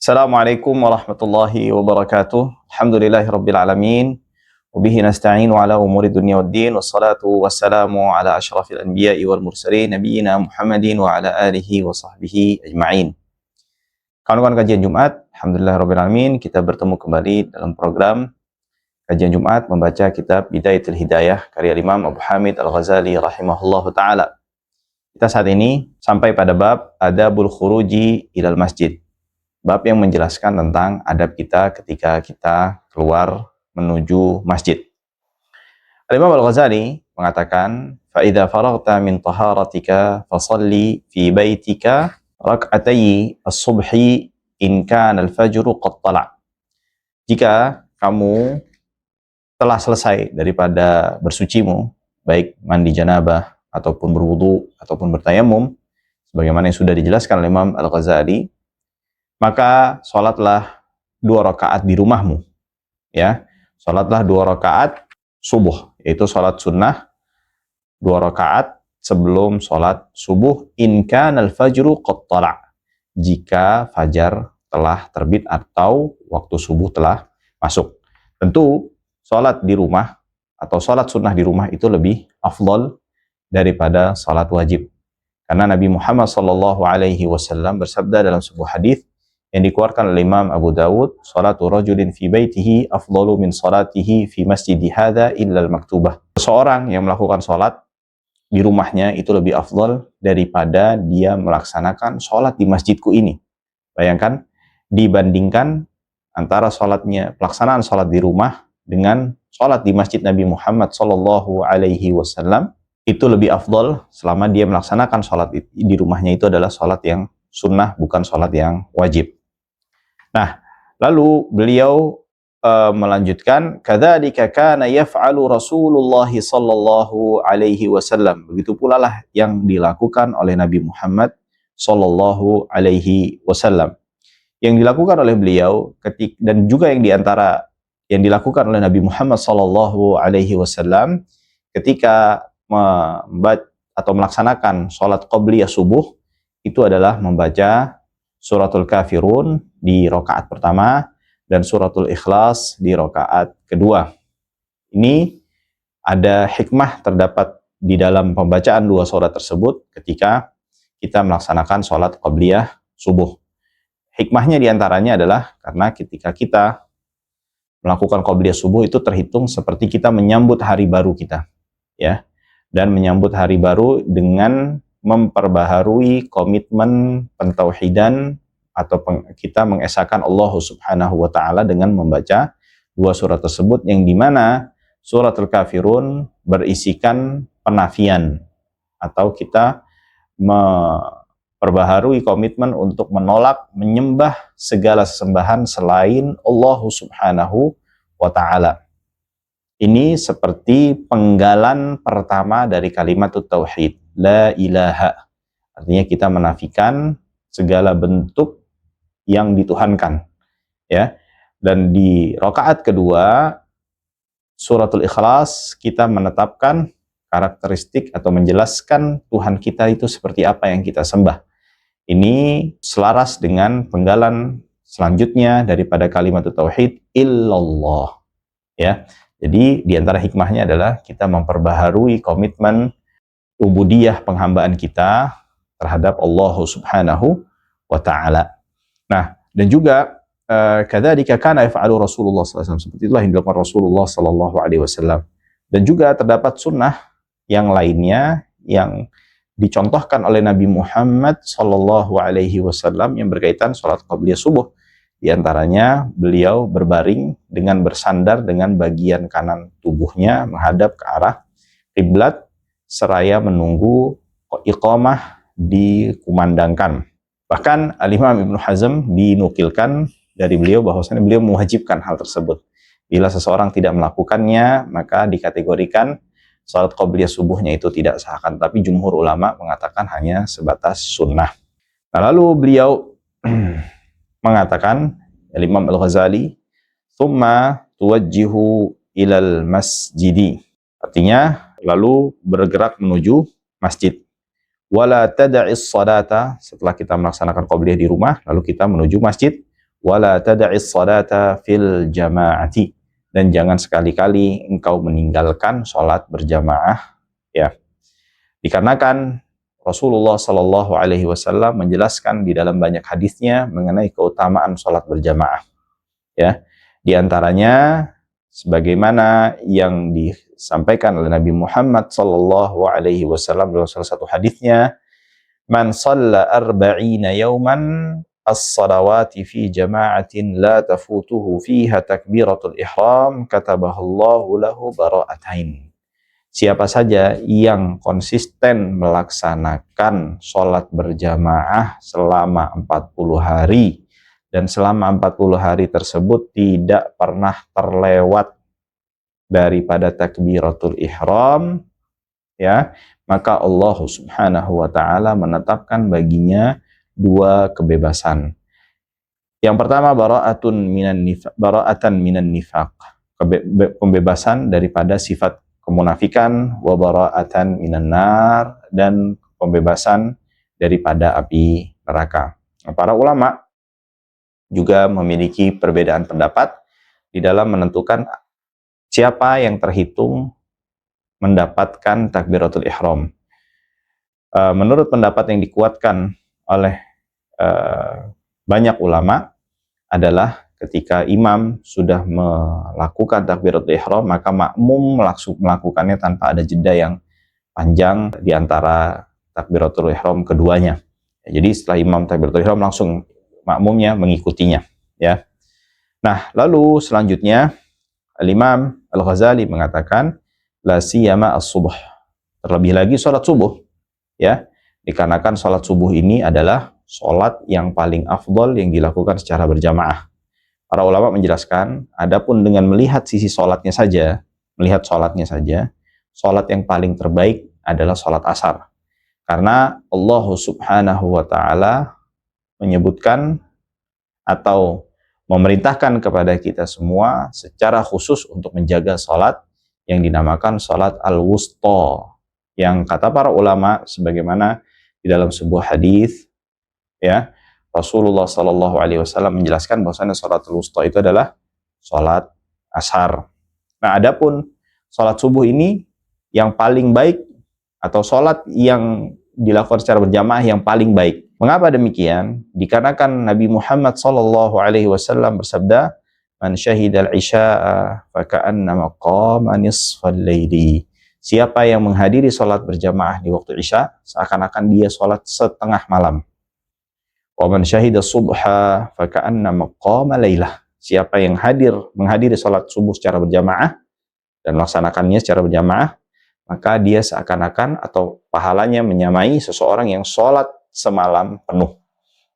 Assalamualaikum warahmatullahi wabarakatuh. Alhamdulillahirabbil alamin. Wabihi nasta'inu ala umuri dunya waddin. Wassalatu wassalamu ala asyrafil anbiya'i wal mursalin nabiyina Muhammadin wa ala alihi wa sahbihi ajma'in. Kawan-kawan kajian Jumat, alhamdulillahirabbil alamin, kita bertemu kembali dalam program kajian Jumat membaca kitab Bidayatul Hidayah karya Imam Abu Hamid Al-Ghazali rahimahullahu taala. Kita saat ini sampai pada bab Adabul Khuruji ilal Masjid. Bab yang menjelaskan tentang adab kita ketika kita keluar menuju masjid. Imam Al-Ghazali mengatakan, "Fa idza faraghta min taharatika fasalli fi baitika rak'atai as-subhi in kana al-fajru qad tala'." Jika kamu telah selesai daripada bersucimu, baik mandi janabah ataupun berwudu ataupun bertayamum, sebagaimana yang sudah dijelaskan oleh Imam Al-Ghazali, maka sholatlah 2 rakaat di rumahmu, ya. Sholatlah 2 rakaat subuh, yaitu sholat sunnah 2 rakaat sebelum sholat subuh. In kana al-fajru qad tala', jika fajar telah terbit atau waktu subuh telah masuk. Tentu sholat di rumah atau sholat sunnah di rumah itu lebih afdal daripada sholat wajib, karena Nabi Muhammad SAW bersabda dalam sebuah hadis yang dikeluarkan oleh Imam Abu Dawud, "Salatu rajulin fi baitihi afdalu min salatihi fi masjidi hadza illa al-maktubah." Seseorang yang melakukan salat di rumahnya itu lebih afdal daripada dia melaksanakan salat di masjidku ini. Bayangkan, dibandingkan antara salatnya, pelaksanaan salat di rumah dengan salat di masjid Nabi Muhammad SAW, itu lebih afdal selama dia melaksanakan salat di rumahnya itu adalah salat yang sunnah, bukan salat yang wajib. Nah, lalu beliau melanjutkan, "Kadzalika kana yaf'alu Rasulullah sallallahu alaihi wasallam." Begitu pula lah yang dilakukan oleh Nabi Muhammad sallallahu alaihi wasallam. Yang dilakukan oleh beliau dan juga yang diantara yang dilakukan oleh Nabi Muhammad sallallahu alaihi wasallam ketika membaca atau melaksanakan sholat qabliyah subuh, itu adalah membaca suratul kafirun di rakaat pertama dan suratul ikhlas di rakaat kedua. Ini ada hikmah terdapat di dalam pembacaan 2 surat tersebut ketika kita melaksanakan sholat qabliyah subuh. Hikmahnya diantaranya adalah karena ketika kita melakukan qabliyah subuh itu terhitung seperti kita menyambut hari baru kita, ya, dan menyambut hari baru dengan memperbaharui komitmen pentauhidan atau kita mengesahkan Allah Subhanahu wa taala dengan membaca 2 surat tersebut, yang dimana suratul kafirun berisikan penafian atau kita memperbaharui komitmen untuk menolak menyembah segala sesembahan selain Allah Subhanahu wa taala. Ini seperti penggalan pertama dari kalimat tauhid, la ilaha. Artinya kita menafikan segala bentuk yang dituhankan, ya. Dan di rakaat kedua suratul ikhlas kita menetapkan karakteristik atau menjelaskan Tuhan kita itu seperti apa yang kita sembah. Ini selaras dengan penggalan selanjutnya daripada kalimat tauhid, illallah, ya. Jadi di antara hikmahnya adalah kita memperbaharui komitmen ubudiyah penghambaan kita terhadap Allah Subhanahu wa taala. Nah, dan juga kadzalika kana yaf'alu Rasulullah sallallahu alaihi wasallam, seperti itulah yang dilakukan Rasulullah sallallahu alaihi wasallam. Dan juga terdapat sunnah yang lainnya yang dicontohkan oleh Nabi Muhammad sallallahu alaihi wasallam yang berkaitan salat qabliyah subuh. Di antaranya beliau berbaring dengan bersandar dengan bagian kanan tubuhnya menghadap ke arah kiblat seraya menunggu iqamah dikumandangkan. Bahkan Al-Imam Ibnu Hazm dinukilkan dari beliau bahwasanya beliau mewajibkan hal tersebut. Bila seseorang tidak melakukannya, maka dikategorikan salat qabliyah subuhnya itu tidak sah, tapi jumhur ulama mengatakan hanya sebatas sunnah. Nah, lalu beliau mengatakan, Imam Al-Ghazali, "Tsumma tuwajjihu ilal masjidi." Artinya, lalu bergerak menuju masjid. Wala tada'is salata, setelah kita melaksanakan qabliyah di rumah, lalu kita menuju masjid. wala tada'is salata fil jama'ati, dan jangan sekali-kali engkau meninggalkan sholat berjamaah, ya. Dikarenakan Rasulullah Shallallahu Alaihi Wasallam menjelaskan di dalam banyak hadisnya mengenai keutamaan sholat berjamaah, ya. Di antaranya sebagaimana yang disampaikan oleh Nabi Muhammad Shallallahu Alaihi Wasallam dalam salah satu hadisnya, man shalla arba'ina yawman as-salawati fi jama'atin la tafutuhu fiha takbiratul ihram katabahallahu lahu bara'atain. Siapa saja yang konsisten melaksanakan sholat berjamaah selama 40 hari, dan selama 40 hari tersebut tidak pernah terlewat daripada takbiratul ihram, ya, maka Allah Subhanahu wa taala menetapkan baginya dua kebebasan. Yang pertama, bara'atan minan nifaq, pembebasan daripada sifat kemunafikan, wa bara'atan minan nar, dan pembebasan daripada api neraka. Para ulama juga memiliki perbedaan pendapat di dalam menentukan siapa yang terhitung mendapatkan takbiratul ihram. Menurut pendapat yang dikuatkan oleh banyak ulama adalah ketika imam sudah melakukan takbiratul ihram, maka makmum melakukannya tanpa ada jeda yang panjang di antara takbiratul ihram keduanya. Jadi setelah imam takbiratul ihram langsung makmumnya mengikutinya, ya. Nah, lalu selanjutnya Al-Imam Al-Ghazali mengatakan la siyama as-subuh, terlebih lagi salat subuh, ya, dikarenakan salat subuh ini adalah salat yang paling afdol yang dilakukan secara berjamaah. Para ulama menjelaskan, adapun dengan melihat sisi salatnya saja, salat yang paling terbaik adalah salat asar. Karena Allah Subhanahu wa taala menyebutkan atau memerintahkan kepada kita semua secara khusus untuk menjaga salat yang dinamakan salat al-wusta, yang kata para ulama sebagaimana di dalam sebuah hadis, ya, Rasulullah Shallallahu Alaihi Wasallam menjelaskan bahwasanya salat al-wusta itu adalah salat asar. Nah, adapun salat subuh ini yang paling baik, atau salat yang dilakukan secara berjamaah yang paling baik. Mengapa demikian? Dikarenakan Nabi Muhammad Shallallahu Alaihi Wasallam bersabda, man syahidal isya'a faka'annama qama nisfal laili. Siapa yang menghadiri salat berjamaah di waktu isya, seakan-akan dia salat setengah malam. Wa man syahida subha faka'annama qama lailah. Siapa yang menghadiri salat subuh secara berjamaah dan melaksanakannya secara berjamaah, maka dia seakan-akan atau pahalanya menyamai seseorang yang salat semalam penuh.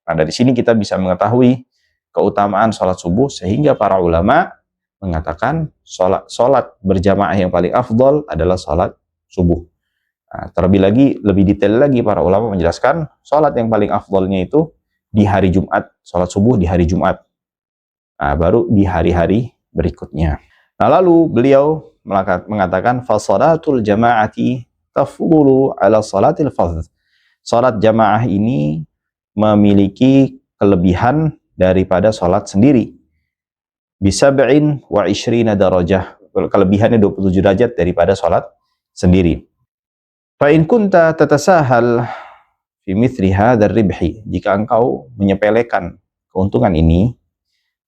Nah, dari sini kita bisa mengetahui keutamaan salat subuh, sehingga para ulama mengatakan salat berjamaah yang paling afdol adalah salat subuh. Nah, terlebih lagi, lebih detail lagi, para ulama menjelaskan salat yang paling afdolnya itu di hari Jumat, salat subuh di hari Jumat. Nah, baru di hari-hari berikutnya. Nah, lalu beliau mengatakan fasalatul jama'ati tafdulu ala salatil fardh. Salat jamaah ini memiliki kelebihan daripada salat sendiri. Bisab'in wa ishrina darajah. Kelebihannya 27 derajat daripada salat sendiri. Fa in kunta tatasahal fi mithli hadzal ribhi, jika engkau menyepelekan keuntungan ini,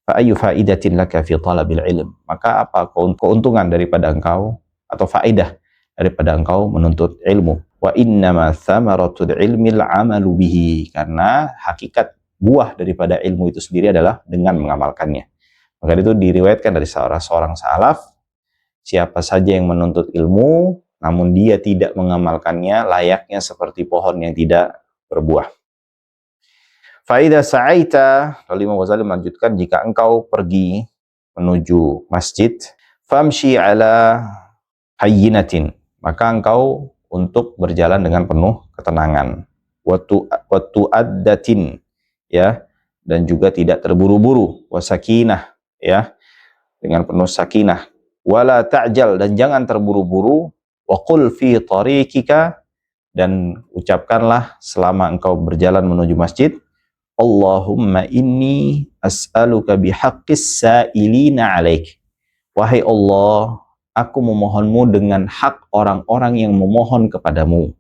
fa ayyu faidatin laka fi talabil ilm, maka apa keuntungan daripada engkau atau faedah daripada engkau menuntut ilmu. Wa innama thamaratul ilmil amalu bihi, karena hakikat buah daripada ilmu itu sendiri adalah dengan mengamalkannya. Maka itu diriwayatkan dari seorang salaf, siapa saja yang menuntut ilmu namun dia tidak mengamalkannya, layaknya seperti pohon yang tidak berbuah. Faida sa'aita, lalu Imam Ghazali melanjutkan, jika engkau pergi menuju masjid, famshi ala hayyinatin, maka engkau untuk berjalan dengan penuh ketenangan, watu addatin, ya, dan juga tidak terburu-buru, wasakinah, ya, dengan penuh sakinah, wala ta'jal, dan jangan terburu-buru, wa qul fi tariqika, dan ucapkanlah selama engkau berjalan menuju masjid, Allahumma inni as'aluka bihaqqis sa'ilina 'alaik. Wahai Allah, aku memohonmu dengan hak orang-orang yang memohon kepadamu.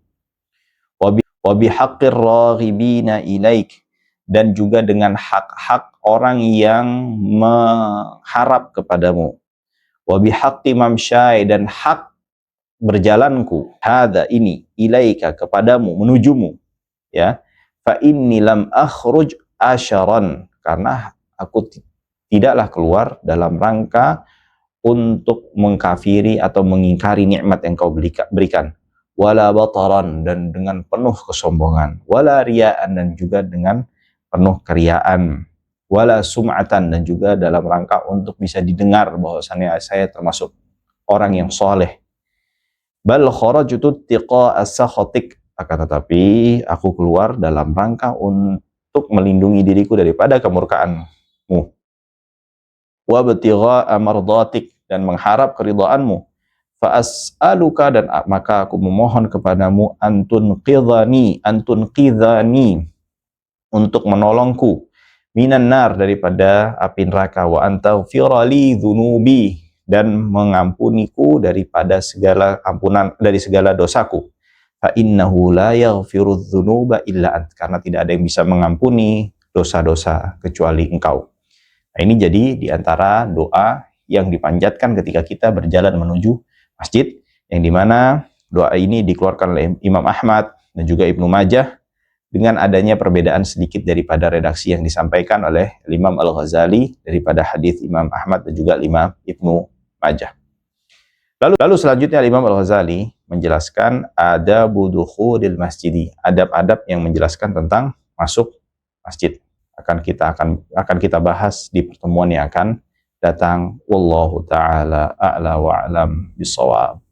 Wa bihaqqir raghibina ilaik, dan juga dengan hak-hak orang yang mengharap kepadamu. Wa bihaqqi mamsyai, dan hak berjalanku, hadza ini, ilaika, kepadamu, menujumu, ya. Fa inni lam akhruj asyaran, karena aku tidaklah keluar dalam rangka untuk mengkafiri atau mengingkari nikmat yang kau berikan. Wala bataran, dan dengan penuh kesombongan. Wala riyaan, dan juga dengan penuh keriaan. Wala sum'atan, dan juga dalam rangka untuk bisa didengar bahwasannya saya termasuk orang yang soleh. Bal kharajtu tiqa as-sakhatik, akan tetapi aku keluar dalam rangka untuk melindungi diriku daripada kemurkaanmu. Wa btigha'a mardatik, dan mengharap keridhaanmu. Fa as'aluka, dan maka aku memohon kepadamu, antun qidhani, untuk menolongku, minan nar, daripada api neraka, wa antaghfira li dzunubi, dan mengampuniku daripada segala dosaku. Fa innahu la yaghfiru dzunuba illa ant, karena tidak ada yang bisa mengampuni dosa-dosa kecuali Engkau. Nah, ini jadi diantara doa yang dipanjatkan ketika kita berjalan menuju masjid, yang dimana doa ini dikeluarkan oleh Imam Ahmad dan juga Ibnu Majah, dengan adanya perbedaan sedikit daripada redaksi yang disampaikan oleh Imam Al-Ghazali daripada hadis Imam Ahmad dan juga Imam Ibnu Majah. Lalu selanjutnya Imam Al-Ghazali menjelaskan adabu dukhulil masjidi, adab-adab yang menjelaskan tentang masuk masjid. Akan kita bahas di pertemuan yang akan datang. Wallahu taala a'la wa a'lam bissawab.